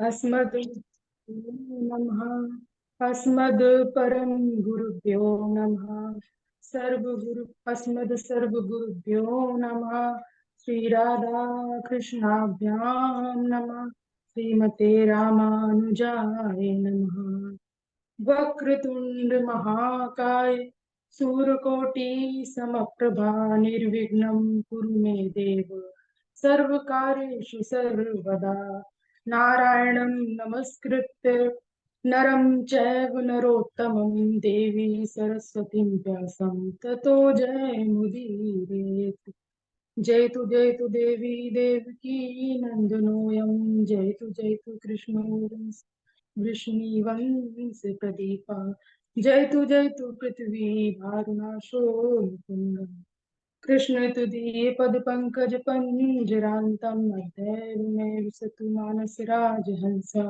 अस्मद् नमः। अस्मद् परम गुरुभ्यो नमः। अस्मद् सर्व गुरुभ्यो नमः। श्री राधा कृष्णाभ्यां नमः। श्रीमते रामानुजाय नमः। वक्रतुंड महाकाय सूर्यकोटि समप्रभा निर्विघ्नं कुरु मे देव सर्वकार्येषु सर्वदा। नारायणं नमस्कृत्य नरं चैव नरोत्तमं देवी सरस्वतीं व्यासं ततो जयमुदीरयेत्। जयतु देवी देवकी नन्दनोऽयं जयतु कृष्णो वृष्णीवंश प्रदीपा। जयतु पृथ्वी भारुनाशो मुकुंद। कृष्ण तुदीय पद पंकज पंजरांतम अध्याय में विसतु मानस राजहंसा।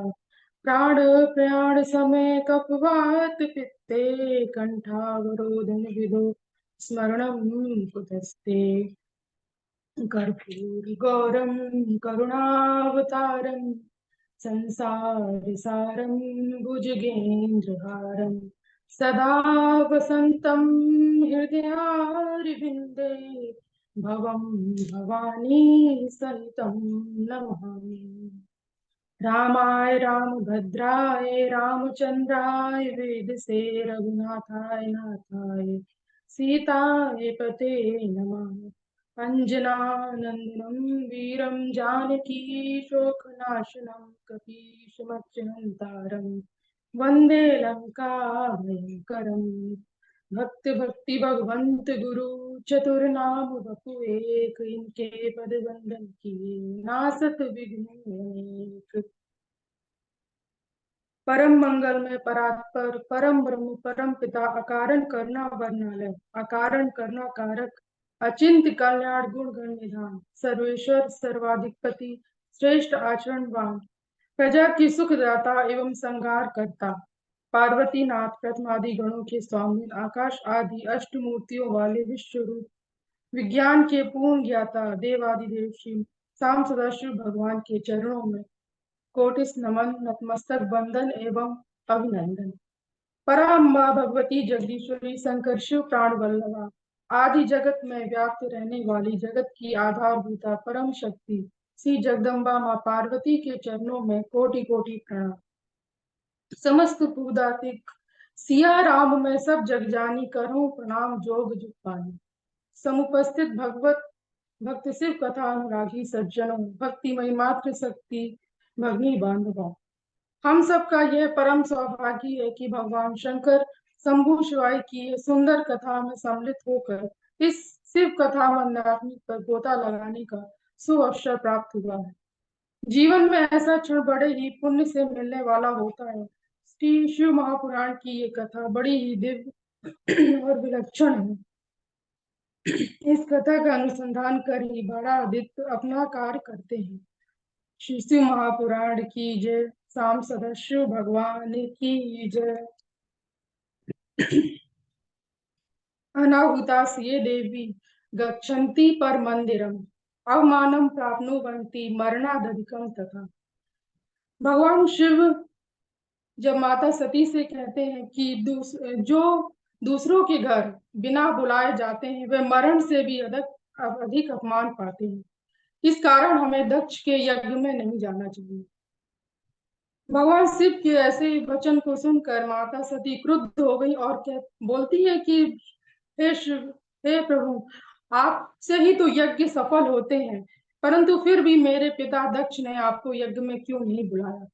प्राण प्रयाण समय कपवात पित्ते कंठावरोधन विदो स्मरणं कुतस्ते। कर्पूरगौरं करुणावतारं संसारसारं भुजगेन्द्रहारं सदा वसन्तं हृदयारविन्दे भवं भवानी सहितं नमामि। रामाय रामभद्राय रामचन्द्राय वेदसे रघुनाथाय नाथाय सीताय पते नमः। अञ्जनानन्दनं वीरं जानकी शोकनाशनं कपीशमच्युतारं वन्दे लङ्काभयङ्करम्। भक्ति भगवंत गुरु चतुर्नाम बपु एक, इनके पद बंदन किए नासत विघ्न अनेक। परम मंगल में परात्पर परम ब्रह्म परम पिता अकारण करना वर्णालय अकारण करना कारक अचिंत्य कल्याण गुण गण निधान सर्वेश्वर सर्वाधिपति श्रेष्ठ आचरणवान प्रजा की सुखदाता एवं संहार करता पार्वती नाथ प्रथमादि गणों के स्वामी आकाश आदि अष्ट मूर्तियों वाले विश्व रूप विज्ञान के पूर्ण ज्ञाता देवादिदेव श्री शाम सदाशिव भगवान के चरणों में कोटिस नमन नतमस्तक बंदन एवं अभिनंदन। पराम्बा भगवती जगदीश्वरी शंकर शिव प्राण वल्लभा आदि जगत में व्याप्त रहने वाली जगत की आधारभूता परम शक्ति श्री जगदम्बा माँ पार्वती के चरणों में कोटि कोटि प्रणाम। समस्त पूदातिक सिया राम में सब जग जानी करूं प्रणाम जोग जुग पानी। समुपस्थित भगवत भक्त शिव कथा अनुरागी सज्जनों भक्तिमय मात्र शक्ति भगनी बांधवों, हम सबका यह परम सौभाग्य है कि भगवान शंकर शंभु शिवाय की यह सुंदर कथा में सम्मिलित होकर इस शिव कथा मंदाकिनी पर गोता लगाने का सुअवसर प्राप्त हुआ है। जीवन में ऐसा क्षण बड़े ही पुण्य से मिलने वाला होता है। श्री शिव महापुराण की ये कथा बड़ी ही दिव्य और विलक्षण है। इस कथा का अनुसंधान कर ही बड़ा आदित्य अपना कार्य करते हैं। श्री शिव महापुराण की जय। शाम सदाशिव भगवान की जय। अनाहुतास ये देवी गच्छन्ति पर मंदिरम अवमानम प्राप्नुवन्ति मरणादधिकम तथा। भगवान शिव जब माता सती से कहते हैं कि जो दूसरों के घर बिना बुलाए जाते हैं वे मरण से भी अधिक अपमान पाते हैं, इस कारण हमें दक्ष के यज्ञ में नहीं जाना चाहिए। भगवान शिव के ऐसे वचन को सुनकर माता सती क्रुद्ध हो गई और बोलती है कि हे शिव, हे प्रभु, आपसे ही तो यज्ञ सफल होते हैं, परंतु फिर भी मेरे पिता दक्ष ने आपको यज्ञ में क्यों नहीं बुलाया।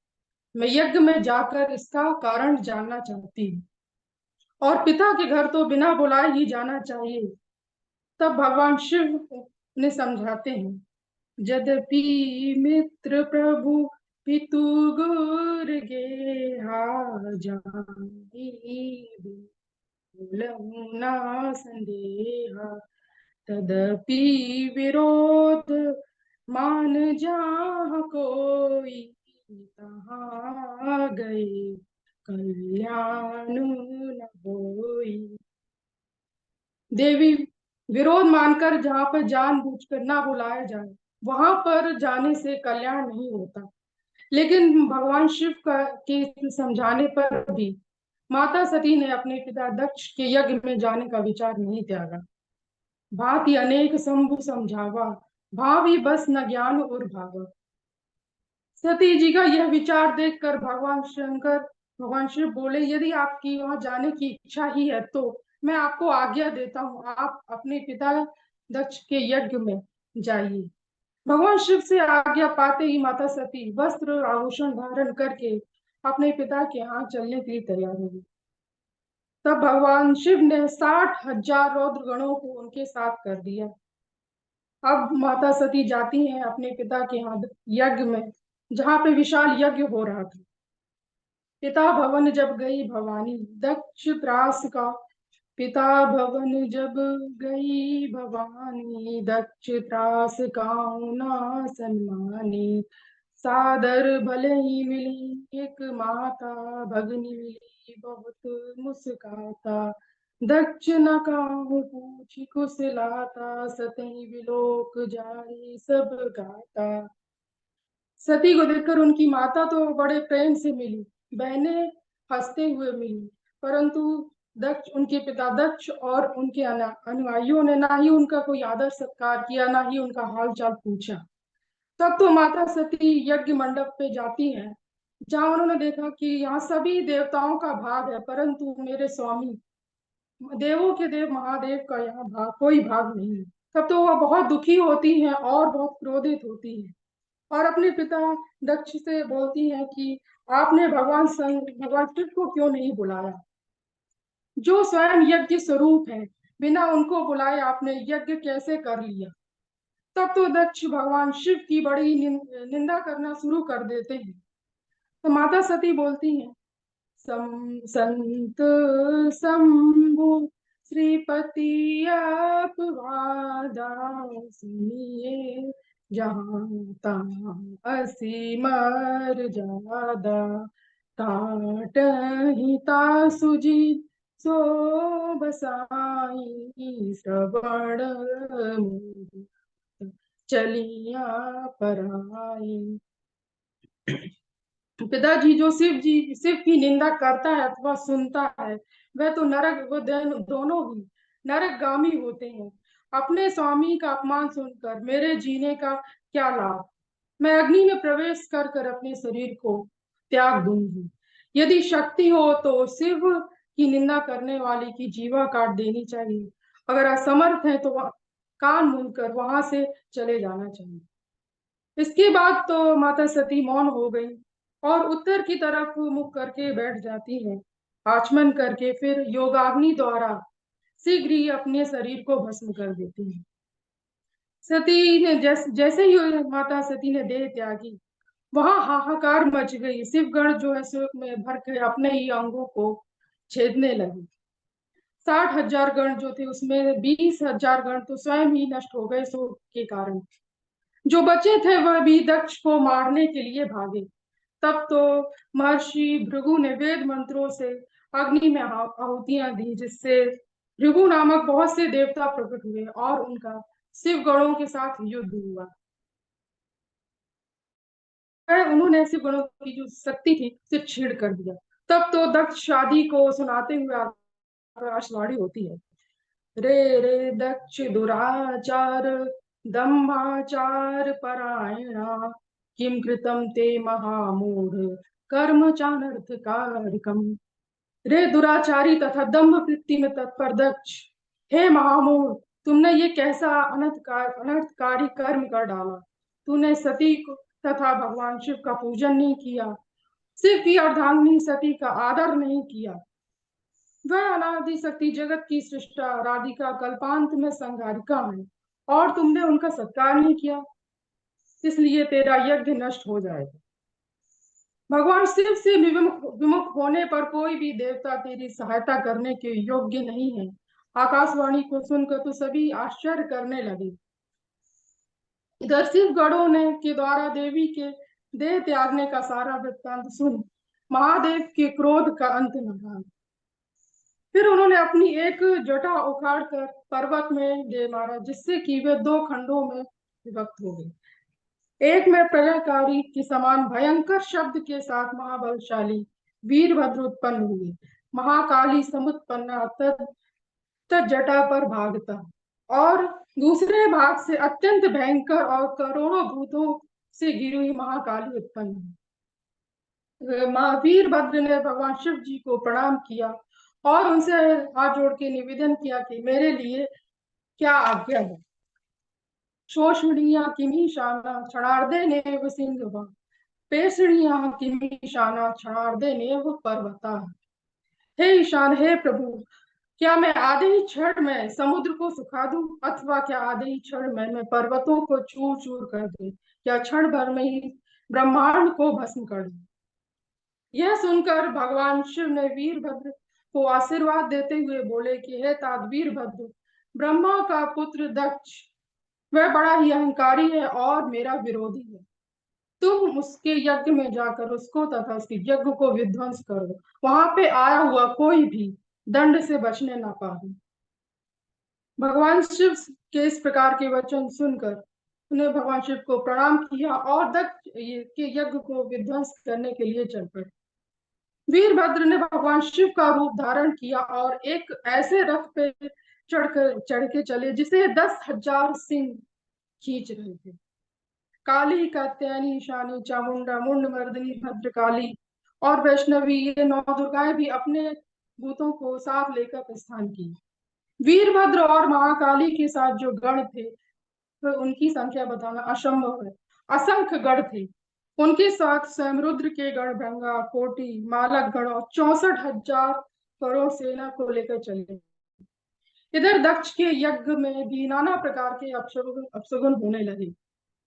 मैं यज्ञ में जाकर इसका कारण जानना चाहती हूँ, और पिता के घर तो बिना बुलाए ही जाना चाहिए। तब भगवान शिव ने समझाते हैं, यद्यपि मित्र प्रभु पितु गुर गेहा जानी ना संदेहा तदपि विरोध मान जहाँ कोई तहाँ गए कल्याण न होई। देवी, विरोध मानकर जहाँ पर जानबूझकर ना बुलाया जाए वहां पर जाने से कल्याण नहीं होता। लेकिन भगवान शिव का के समझाने पर भी माता सती ने अपने पिता दक्ष के यज्ञ में जाने का विचार नहीं त्यागा। भांति अनेक शंभु समझावा, भावी बस न ज्ञान और भावा। सती जी का यह विचार देखकर भगवान शिव बोले, यदि आपकी वहां जाने की इच्छा ही है तो मैं आपको आज्ञा देता हूँ, आप अपने पिता दक्ष के यज्ञ में जाइए। भगवान शिव से आज्ञा पाते ही माता सती वस्त्र और आभूषण धारण करके अपने पिता के यहाँ चलने के लिए तैयार हो गई। तब भगवान शिव ने 60,000 रौद्र गणों को उनके साथ कर दिया। अब माता सती जाती हैं अपने पिता के यहाँ यज्ञ में, जहाँ पे विशाल यज्ञ हो रहा था। पिता भवन जब गई भवानी, दक्ष त्रास का पिता भवन जब गई भवानी, दक्ष त्रास काऊ ना सन्मानी। सादर भले ही मिली एक माता, भगनी मिली बहुत मुस्काता। दक्ष न काहू पूछी कुशलाता, सतही विलोक जारी सब गाता। सती को देखकर उनकी माता तो बड़े प्रेम से मिली, बहनें हंसते हुए मिली, परंतु दक्ष, उनके पिता दक्ष और उनके अनुयायियों ने ना ही उनका कोई आदर सत्कार किया, ना ही उनका हाल चाल पूछा। तब तो माता सती यज्ञ मंडप पे जाती हैं, जहां उन्होंने देखा कि यहाँ सभी देवताओं का भाग है, परंतु मेरे स्वामी देवों के देव महादेव का यहाँ भाग, कोई भाग नहीं है। तब तो वह बहुत दुखी होती हैं और बहुत क्रोधित होती हैं, और अपने पिता दक्ष से बोलती हैं कि आपने भगवान शिव को क्यों नहीं बुलाया, जो स्वयं यज्ञ स्वरूप है। बिना उनको बुलाए आपने यज्ञ कैसे कर लिया। तब तो दक्ष भगवान शिव की बड़ी निंदा करना शुरू कर देते हैं। तो माता सती बोलती हैं, संत शंभु श्रीपति अपवादा, सुनिए जहाँ तहाँ असी मर जादा। काट ही तासु जी सो बसाई, श्रवण मूढ़ चलिया पराई। पिताजी जो शिव की निंदा करता है अथवा सुनता है, वह तो नरक, वो दोनों ही नरकगामी होते हैं। अपने स्वामी का अपमान सुनकर मेरे जीने का क्या लाभ। मैं अग्नि में प्रवेश कर कर अपने शरीर को त्याग दूंगी। यदि शक्ति हो तो शिव की निंदा करने वाले की जीवा काट देनी चाहिए। अगर असमर्थ है तो कान मूंद कर वहां से चले जाना चाहिए। इसके बाद तो माता सती मौन हो गई और उत्तर की तरफ मुख करके बैठ जाती है, आचमन करके फिर योगाग्नि द्वारा शीघ्र ही अपने शरीर को भस्म कर देती है। सती ने जैसे ही माता सती ने देह त्यागी, वहां हाहाकार मच गई। शिवगण जो है शोक में भर के अपने ही अंगों को छेदने लगे। 60,000 गण जो थे उसमें 20,000 गण तो स्वयं ही नष्ट हो गए शोक के कारण। जो बचे थे वह भी दक्ष को मारने के लिए भागे। तब तो महर्षि भृगु ने वेद मंत्रों से अग्नि में आहुतियां दी, जिससे भृगु नामक बहुत से देवता प्रकट हुए और उनका शिव गणों के साथ युद्ध हुआ। उन्होंने शिव गणों की जो शक्ति थी उसे छीड़ कर दिया। तब तो दक्ष शादी को सुनाते हुए आकाशवाणी होती है, रे रे दक्ष दुराचार दंभाचार परायणा, किम कृतम ते महामूढ़ कर्म चानर्थ कारकम। रे दुराचारी तथा दंभ वृत्ति में तत्पर दक्ष, हे महामूढ़, तुमने ये कैसा अनर्थकारी कर्म कर डाला। तूने सती को तथा भगवान शिव का पूजन नहीं किया, शिव की अर्धांगिनी सती का आदर नहीं किया। वह अनादि शक्ति जगत की सृष्टा राधिका कल्पांत में संहारिका है, और तुमने उनका सत्कार नहीं किया, इसलिए तेरा यज्ञ नष्ट हो जाएगा। भगवान शिव से विमुख होने पर कोई भी देवता तेरी सहायता करने के योग्य नहीं है। आकाशवाणी को सुनकर तो सभी आश्चर्य करने लगे। इधर शिव गणों ने के द्वारा देवी के देह त्यागने का सारा वृत्तांत सुन महादेव के क्रोध का अंत न रहा। फिर उन्होंने अपनी एक जटा उखाड़कर पर्वत में दे मारा, जिससे कि वे दो खंडों में विभक्त हो गए। एक में प्रलयकारी के समान भयंकर शब्द के साथ महाबलशाली वीरभद्र उत्पन्न हुए। महाकाली समुत्पन्ना जटा पर भागता, और दूसरे भाग से अत्यंत भयंकर और करोड़ों भूतों से घिरी हुई महाकाली उत्पन्न हुई। महावीर भद्र ने भगवान शिव जी को प्रणाम किया और उनसे हाथ जोड़ के निवेदन किया कि मेरे लिए क्या आज्ञा है। शोषणीया किमी शाना क्षणार्धे नेव सिंधवा, पेषणीया किमी शाना क्षणार्धे नेव पर्वता। हे ईशान, हे प्रभु, क्या मैं आधे ही क्षण में समुद्र को सुखा दूं, अथवा क्या आधे ही क्षण में मैं पर्वतों को चूर चूर कर दूं, या क्षण भर में ही ब्रह्मांड को भस्म कर दूं। यह सुनकर भगवान शिव ने वीरभद्र को आशीर्वाद देते हुए बोले कि हे तात वीरभद्र, ब्रह्मा का पुत्र दक्ष, वह बड़ा ही अहंकारी है और मेरा विरोधी है। तुम उसके यज्ञ में जाकर उसको तथा उसके यज्ञ को विध्वंस करो, वहां पे आया हुआ कोई भी दंड से बचने ना पाए। भगवान शिव के इस प्रकार के वचन सुनकर उन्हें भगवान शिव को प्रणाम किया और दक्ष के यज्ञ को विध्वंस करने के लिए चल पड़े। वीरभद्र ने भगवान शिव का रूप धारण किया और एक ऐसे रथ पे चढ़ के चले जिसे 10,000 सिंह खींच रहे थे। काली, कात्यायनी, ईशानी, चामुंडा, मुंड मर्दनी, भद्रकाली और वैष्णवी, ये 9 दुर्गाएं भी अपने भूतों को साथ लेकर प्रस्थान की। वीरभद्र और महाकाली के साथ जो गण थे, तो उनकी संख्या बताना असंभव है। असंख्य गण थे। उनके साथ स्वयं रुद्र के गण भृंगा, कोटि, मालक गण और 64,000 करोड़ सेना को लेकर चले। इधर दक्ष के यज्ञ में भी नाना प्रकार के अपशगुन होने लगे।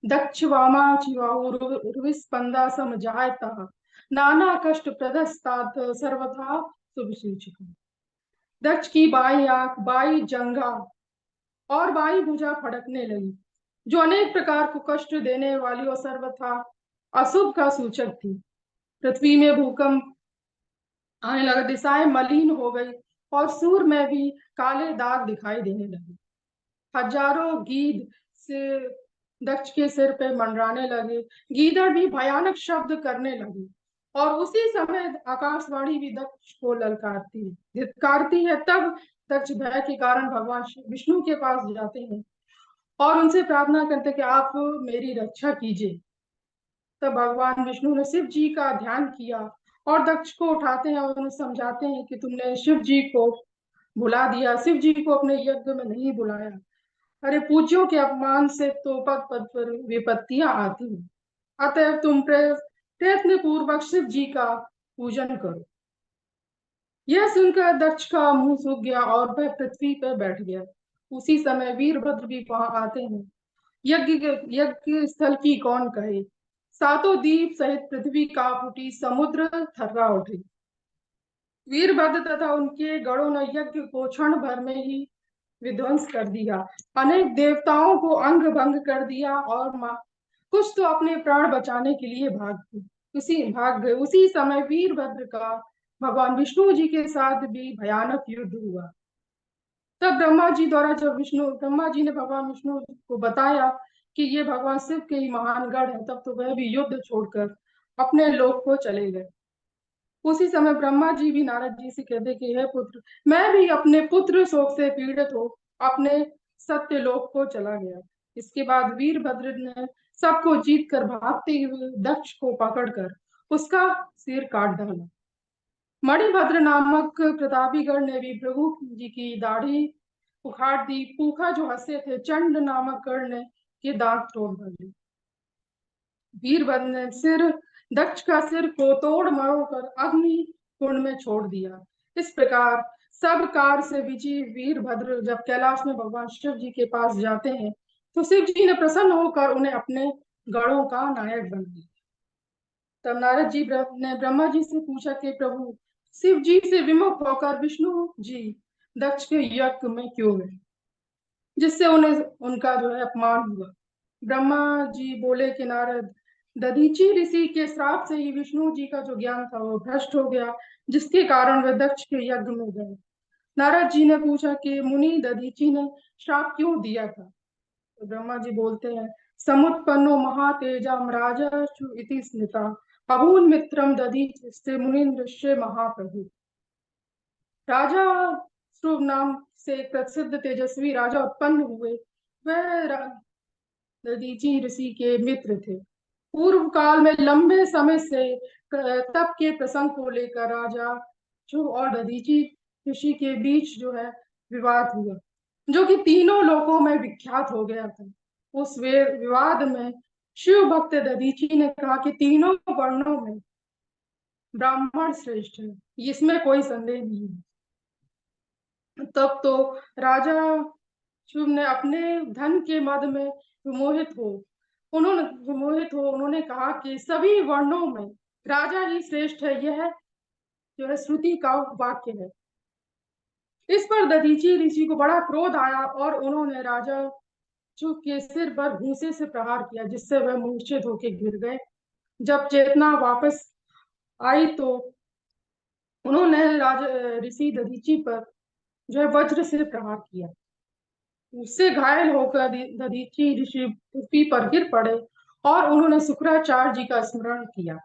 दक्ष वामा चिवाहुर्विस्पंदा समजायतः, नाना कष्ट प्रदस्तात सर्वथा शुभ सूचक। दक्ष की बाई आंख, बाई जंघा और बाई भुजा फड़कने लगी, जो अनेक प्रकार को कष्ट देने वाली और सर्वथा अशुभ का सूचक थी। पृथ्वी में भूकंप आने लगा, दिशाएं मलिन हो गई और सूर्य में भी काले दाग दिखाई देने लगे। हजारों गीद से दक्ष के सिर पे मंडराने लगे। गीदड़ भी भयानक शब्द करने लगी और उसी समय आकाशवाणी भी दक्ष को ललकारती है, धिक्कारती है। तब दक्ष भय के कारण भगवान विष्णु के पास जाते हैं और उनसे प्रार्थना करते हैं कि आप मेरी रक्षा कीजिए। तब भगवान विष्णु ने शिव जी का ध्यान किया और दक्ष को उठाते हैं और उन्हें समझाते हैं कि तुमने शिव जी को भुला दिया, शिव जी को अपने यज्ञ में नहीं बुलाया। अरे पूज्यों के अपमान से तो पद पद पर विपत्तियां आती हैं, अतएव तुम प्रयत्न पूर्वक शिव जी का पूजन करो। यह सुनकर दक्ष का मुंह सूख गया और वह पृथ्वी पर बैठ गया। उसी समय वीरभद्र भी वहां आते हैं। यज्ञ स्थल की कौन कहे, सातों द्वीप सहित पृथ्वी कांप उठी, समुद्र थर्रा उठे। वीरभद्र तथा उनके गणों ने यज्ञ को क्षण भर में ही विध्वंस कर दिया, अनेक देवताओं को अंग भंग कर दिया और कुछ तो अपने प्राण बचाने के लिए भाग गए। उसी समय वीरभद्र का भगवान विष्णु जी के साथ भी भयानक युद्ध हुआ। तब ब्रह्मा जी ने भगवान विष्णु को बताया कि ये भगवान शिव के ही महान गण है, तब तो वह भी युद्ध छोड़कर अपने लोक को चले गए। उसी समय ब्रह्मा जी भी नारद जी से कहते कि हे पुत्र, मैं भी अपने पुत्र शोक से पीड़ित हो अपने सत्य लोक को चला गया। इसके बाद वीरभद्र ने सबको जीत कर भागते हुए दक्ष को पकड़कर उसका सिर काट डाला। मणिभद्र नामक प्रतापी गण ने भी प्रभु जी की दाढ़ी उखाड़ दी। पूखा जो हंसे थे, चंड नामक गण ने ये दांत तोड़ डाले। वीरभद्र ने दक्ष का सिर को तोड़ मरोड़ कर अग्नि कुंड में छोड़ दिया। इस प्रकार सब कार से विजयी वीरभद्र जब कैलाश में भगवान शिव जी के पास जाते हैं, तो शिव जी ने प्रसन्न होकर उन्हें अपने गणों का नायक बना दिया। तब नारद जी ने ब्रह्मा जी से पूछा कि प्रभु, शिव जी से विमुख होकर विष्णु जी दक्ष के यज्ञ में क्यों गए, जिससे उन्हें उनका जो है अपमान हुआ। ब्रह्मा जी बोले कि नारद, दधीची ऋषि के श्राप से ही विष्णु जी का जो ज्ञान था वो भ्रष्ट हो गया, जिसके कारण वे दक्ष के यज्ञ में गए। नारद जी ने पूछा कि मुनि, दधीची ने श्राप क्यों दिया था। तो ब्रह्मा जी बोलते हैं, समुत्पन्नो महातेजाम राजर्षु इति स्मृता अभून् मित्रम दधीचि मुनीन्द्रस्य महाप्रभु। राजा ध्रुव नाम से एक प्रसिद्ध तेजस्वी राजा उत्पन्न हुए। वह दधीचि ऋषि के मित्र थे। पूर्व काल में लंबे समय से तप के प्रसंग को लेकर राजा ध्रुव और दधीचि ऋषि के बीच जो है विवाद हुआ, जो कि तीनों लोकों में विख्यात हो गया था। उस विवाद में शिव भक्त दधीचि ने कहा कि तीनों वर्णों में ब्राह्मण श्रेष्ठ है, इसमें कोई संदेह नहीं है। तब तो राजा शिव ने अपने धन के मद में विमोहित हो उन्होंने कहा कि सभी वर्णों में राजा ही श्रेष्ठ है। यह जो है श्रुति का वाक्य है। इस पर दधीचि ऋषि को बड़ा क्रोध आया और उन्होंने राजा शिव के सिर पर घूंसे से प्रहार किया, जिससे वह मूर्छित होकर गिर गए। जब चेतना वापस आई तो उन्होंने राजा ऋषि दधीचि पर जो है वज्र से प्रहार किया। उससे घायल होकर दधीचि ऋषि पृथ्वी पर गिर पड़े और उन्होंने शुक्राचार्य जी का स्मरण किया।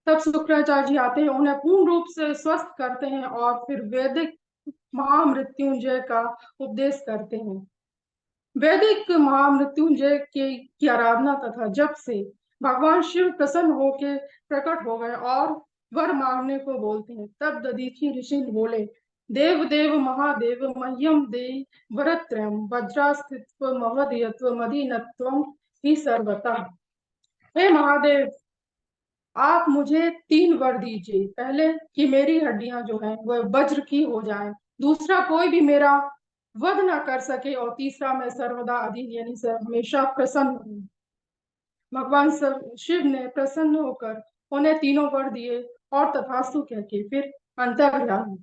तब शुक्राचार्य जी आते हैं, उन्हें पूर्ण रूप से स्वस्थ करते हैं और फिर वैदिक महामृत्युंजय का उपदेश करते हैं। वैदिक महामृत्युंजय की आराधना तथा जप से भगवान शिव प्रसन्न होकर प्रकट हो गए और वर मांगने को बोलते हैं। तब दधीचि ऋषि बोले, देव देव महादेव मह्यम देहि वरत्रयम् वज्रास्थित्व महोदयत्व मदीनत्वम् ही सर्वता। हे महादेव, आप मुझे 3 वर दीजिए। पहले कि मेरी हड्डियां जो हैं वह वज्र की हो जाएं, दूसरा कोई भी मेरा वध ना कर सके, और तीसरा मैं सर्वदा अधीन यानी हमेशा प्रसन्न हूँ। भगवान शिव ने प्रसन्न होकर उन्हें तीनों वर दिए और तथास्तु कह के फिर अंतर्ध्यान।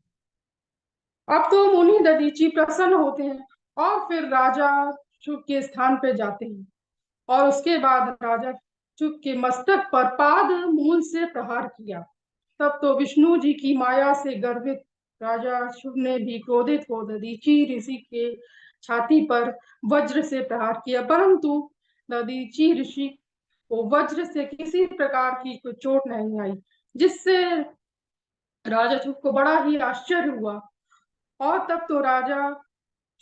अब तो मुनि दधीचि प्रसन्न होते हैं और फिर राजा शिव के स्थान पे जाते हैं और उसके बाद राजा शिव के मस्तक पर पाद मूल से प्रहार किया। तब तो विष्णु जी की माया से गर्वित राजा शिव ने भी क्रोधित हो दधीचि ऋषि के छाती पर वज्र से प्रहार किया, परंतु दधीचि ऋषि को वज्र से किसी प्रकार की कोई चोट नहीं आई, जिससे राजा शिव को बड़ा ही आश्चर्य हुआ। और तब तो राजा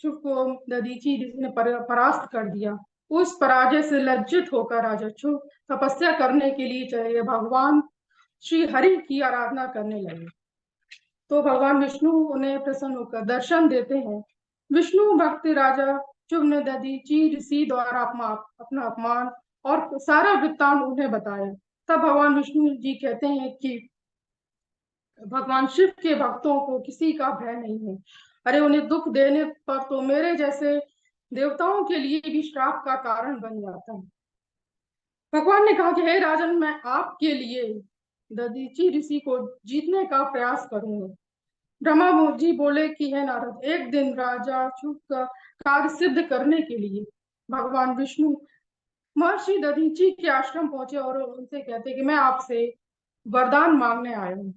शिव को दधीचि ऋषि ने परास्त कर दिया। उस पराजय से लज्जित होकर राजा शिव तपस्या करने के लिए चले, भगवान श्री हरि की आराधना करने लगे। तो भगवान विष्णु उन्हें प्रसन्न होकर दर्शन देते हैं। विष्णु भक्त राजा शिव ने दधीचि ऋषि द्वारा अपना अपमान और सारा वृत्तांत उन्हें बताया। तब भगवान विष्णु जी कहते हैं कि भगवान शिव के भक्तों को किसी का भय नहीं है। अरे उन्हें दुख देने पर तो मेरे जैसे देवताओं के लिए भी श्राप का कारण बन जाता है। भगवान ने कहा कि हे राजन, मैं आपके लिए दधीचि ऋषि को जीतने का प्रयास करूंगा। ब्रह्मा जी बोले कि हे नारद, एक दिन राजा शिव का कार्य सिद्ध करने के लिए भगवान विष्णु महर्षि दधीचि के आश्रम पहुंचे और उनसे कहते कि मैं आपसे वरदान मांगने आया हूँ।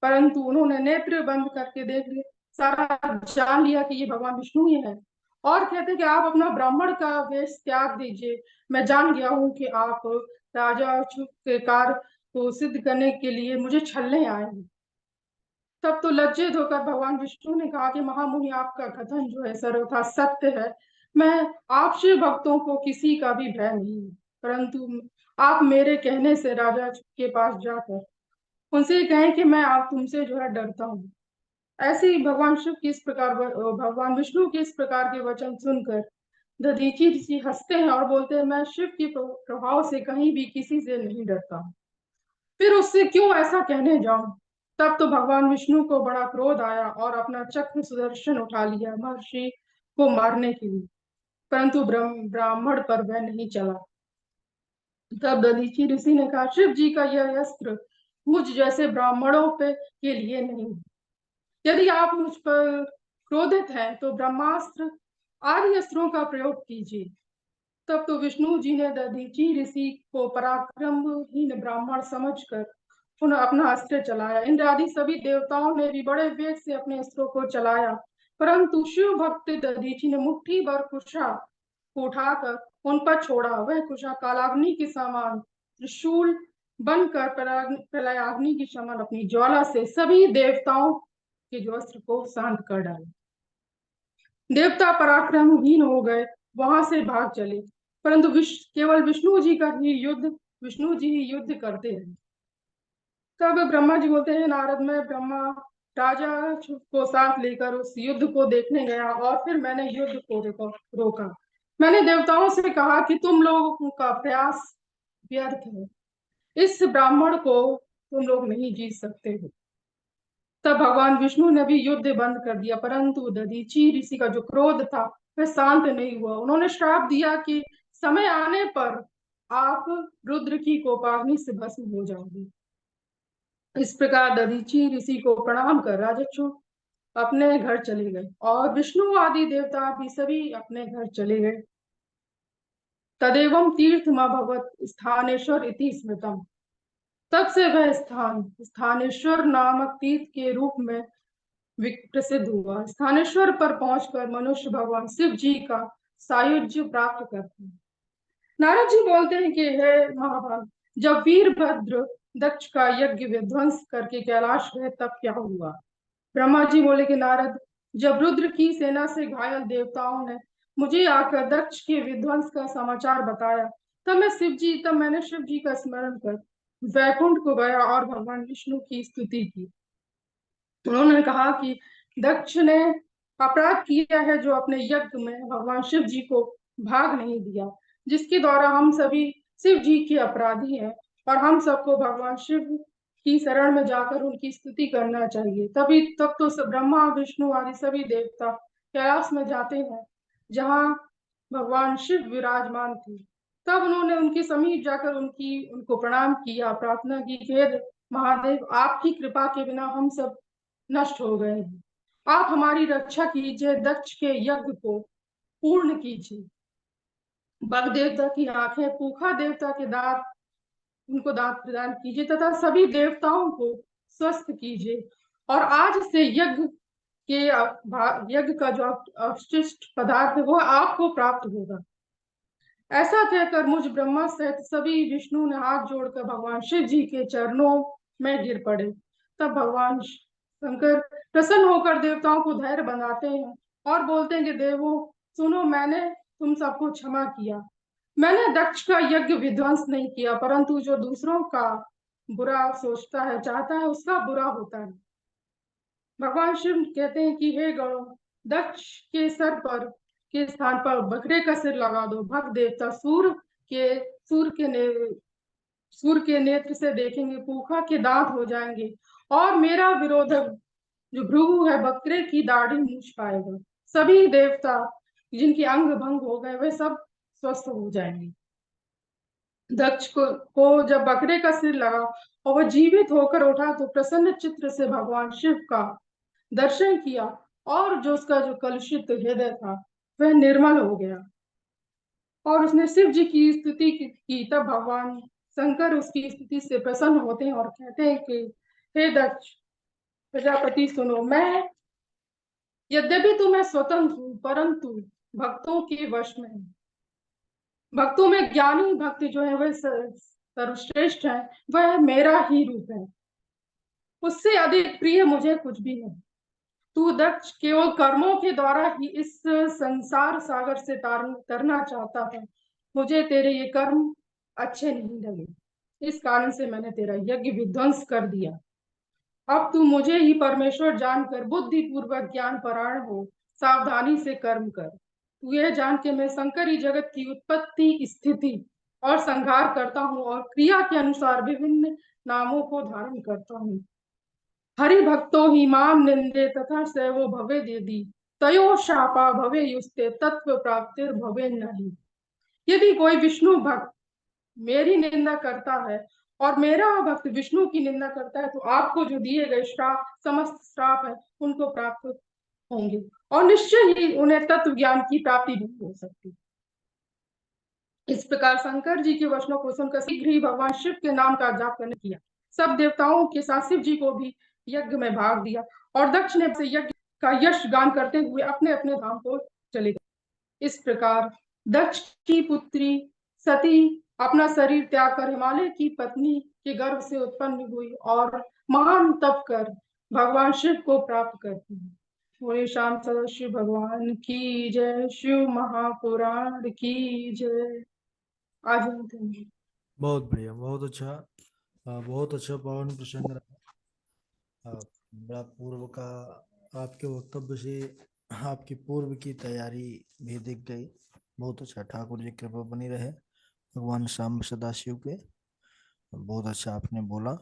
परंतु उन्होंने नेत्र बंद करके देख लिया, सारा जान लिया कि ये भगवान विष्णु ही है, और कहते कि आप अपना ब्राह्मण का वेश त्याग दीजिए। मैं जान गया हूँ कि आप राजा शिव के कार्य को सिद्ध करने के लिए मुझे छलने आए हैं। तब तो लज्जित होकर भगवान विष्णु ने कहा कि महामुनि, आपका कथन जो है सर्वथा सत्य है। मैं आप शिव भक्तों को किसी का भी भय नहीं है, परंतु आप मेरे कहने से राजा के पास जाकर उनसे कहें कि मैं आप तुमसे जो है डरता हूँ। ऐसे ही भगवान विष्णु के इस प्रकार के वचन सुनकर दधीचि ऋषि हंसते हैं और बोलते हैं, मैं शिव के प्रभाव से कहीं भी किसी से नहीं डरता, फिर उससे क्यों ऐसा कहने जाऊं। तब तो भगवान विष्णु को बड़ा क्रोध आया और अपना चक्र सुदर्शन उठा लिया महर्षि को मारने के लिए, परंतु ब्राह्मण पर वह नहीं चला। तब दधीचि ऋषि ने कहा, शिव जी का यह अस्त्र मुझ जैसे ब्राह्मणों पे के लिए नहीं। यदि आप मुझ पर क्रोधित हैं तो ब्रह्मास्त्र आदि अस्त्रों का प्रयोग कीजिए। तब तो विष्णु जी ने दधीचि ऋषि को पराक्रमहीन ब्राह्मण समझकर पुनः अपना अस्त्र चलाया। इंद्र आदि सभी देवताओं ने भी बड़े वेग से अपने अस्त्रों को चलाया, परंतु शिव भक्त दधीचि ने मुट्ठी भर कुशा को उठाकर उन पर छोड़ा। वह कुशा कालाग्नि के समान त्रिशूल बनकर प्रलयाग्नि के समान अपनी ज्वाला से सभी देवताओं के वस्त्र को शांत कर डाला। देवता पराक्रमहीन हो गए, वहां से भाग चले, परंतु केवल विष्णु जी ही युद्ध करते रहे। तब ब्रह्मा जी बोलते हैं, नारद, मैं ब्रह्मा राजा को साथ लेकर उस युद्ध को देखने गया और फिर मैंने युद्ध को रोका। मैंने देवताओं से कहा कि तुम लोगों का प्रयास व्यर्थ है, इस ब्राह्मण को तुम लोग नहीं जीत सकते हो। तब भगवान विष्णु ने भी युद्ध बंद कर दिया, परंतु दधीचि ऋषि का जो क्रोध था वह शांत नहीं हुआ। उन्होंने श्राप दिया कि समय आने पर आप रुद्र की कोपाग्नि से भस्म हो जाओगे। इस प्रकार दधीचि ऋषि को प्रणाम कर राजर्षि अपने घर चले गए और विष्णु आदि देवता भी सभी अपने घर चले गए। तदेवं तीर्थमभवत् स्थानेश्वर इति स्मृतम। तब से वह स्थान स्थानेश्वर नामक तीर्थ के रूप में प्रसिद्ध हुआ। स्थानेश्वर पर पहुंचकर मनुष्य भगवान शिव जी का सायुज्य प्राप्त करते हैं। नारद जी बोलते हैं कि हे महाभाग, जब वीरभद्र दक्ष का यज्ञ विध्वंस करके कैलाश गए तब क्या हुआ? ब्रह्मा जी बोले कि नारद, जब रुद्र की सेना से घायल देवताओं ने मुझे आकर दक्ष के विध्वंस का समाचार बताया, तब मैंने शिव जी का स्मरण कर वैकुंठ को गया और भगवान विष्णु की स्तुति की। उन्होंने कहा कि दक्ष ने अपराध किया है जो अपने यज्ञ में भगवान शिव जी को भाग नहीं दिया, जिसके द्वारा हम सभी शिव जी के अपराधी हैं और हम सबको भगवान शिव की शरण में जाकर उनकी स्तुति करना चाहिए। तब तो ब्रह्मा विष्णु आदि सभी देवता कैलाश में जाते हैं जहाँ भगवान शिव विराजमान थे। तब उन्होंने उनके समीप जाकर उनको प्रणाम किया, प्रार्थना की, हे महादेव, आपकी कृपा के बिना हम सब नष्ट हो गए हैं, आप हमारी रक्षा कीजिए, दक्ष के यज्ञ को पूर्ण कीजिए। बग देवता की आंखें, पूखा देवता के दांत, उनको दांत प्रदान कीजिए तथा सभी देवताओं को स्वस्थ कीजिए और आज से यज्ञ का जो अवशिष्ट पदार्थ है वो आपको प्राप्त होगा। ऐसा कहकर मुझ ब्रह्मा सहित सभी विष्णु ने हाथ जोड़कर भगवान शिव जी के चरणों में गिर पड़े। तब भगवान शंकर प्रसन्न होकर देवताओं को धैर्य बनाते हैं और बोलते हैं कि देवों सुनो, मैंने तुम सबको क्षमा किया। मैंने दक्ष का यज्ञ विध्वंस नहीं किया, परंतु जो दूसरों का बुरा सोचता है, चाहता है, उसका बुरा होता है। भगवान शिव कहते हैं कि हे गणों, दक्ष के सर पर के स्थान पर बकरे का सिर लगा दो। भक्त देवता सूर्य के नेत्र से देखेंगे, पूखा के दांत हो जाएंगे और मेरा विरोधक जो भृगु है बकरे की दाढ़ी मूछ पाएगा। सभी देवता जिनके अंग भंग हो गए वे सब स्वस्थ हो जाएंगे। दक्ष को जब बकरे का सिर लगा और वह जीवित होकर उठा तो प्रसन्न चित्र से भगवान शिव का दर्शन किया और जो उसका जो कलुषित हृदय था वह निर्मल हो गया और उसने शिव जी की स्तुति की। तब भगवान शंकर उसकी स्तुति से प्रसन्न होते हैं और कहते हैं कि हे दक्ष प्रजापति सुनो, मैं यद्यपि तुम्हें स्वतंत्र हूँ परंतु भक्तों के वश में हूँ। भक्तों में ज्ञानी भक्त जो है वह सर्वश्रेष्ठ है, वह मेरा ही रूप है, उससे अधिक प्रिय मुझे कुछ भी नहीं। तू दक्ष केवल कर्मों के द्वारा ही इस संसार सागर से तरना चाहता है, मुझे तेरे ये कर्म अच्छे नहीं लगे, इस कारण से मैंने तेरा यज्ञ विध्वंस कर दिया। अब तू मुझे ही परमेश्वर जानकर बुद्धि पूर्वक ज्ञान परायण हो, सावधानी से कर्म कर। तू यह जान के मैं शंकर ही जगत की उत्पत्ति, स्थिति और संहार करता हूँ और क्रिया के अनुसार विभिन्न नामों को धारण करता हूँ। हरि भक्तो ही माम निंदे तथा सेवो भवे देदी, तयो शापा भवे युस्ते तत्व प्राप्तिर भवे नहीं। यदि कोई विष्णु भक्त मेरी निंदा करता है और मेरा भक्त विष्णु की निंदा करता है तो आपको जो दिए गए समस्त श्राप है उनको प्राप्त होंगे और निश्चय ही उन्हें तत्व ज्ञान की प्राप्ति नहीं हो सकती। इस प्रकार शंकर जी के वचनों को सुनकर शीघ्र ही भगवान शिव के नाम का जाप करने किया। सब देवताओं के साथ शिव जी को भी यज्ञ में भाग दिया और दक्ष ने से यज्ञ का यश गान करते हुए अपने अपने धाम को चले गए। इस प्रकार दक्ष की पुत्री सती अपना शरीर त्याग कर हिमालय की पत्नी के गर्भ से उत्पन्न हुई और महान तप कर भगवान शिव को प्राप्त करती है। बोले श्याम सदा शिव भगवान की जय, शिव महापुराण की जय। आज हम थे। बहुत बढ़िया, बहुत अच्छा। बहुत अच्छा पवन प्रसंग रहा। बड़ा पूर्व का आपके वक्तव्य से आपकी पूर्व की तैयारी भी दिख गई। बहुत अच्छा, ठाकुर जी कृपा बनी रहे भगवान श्याम सदाशिव पे। बहुत अच्छा आपने बोला।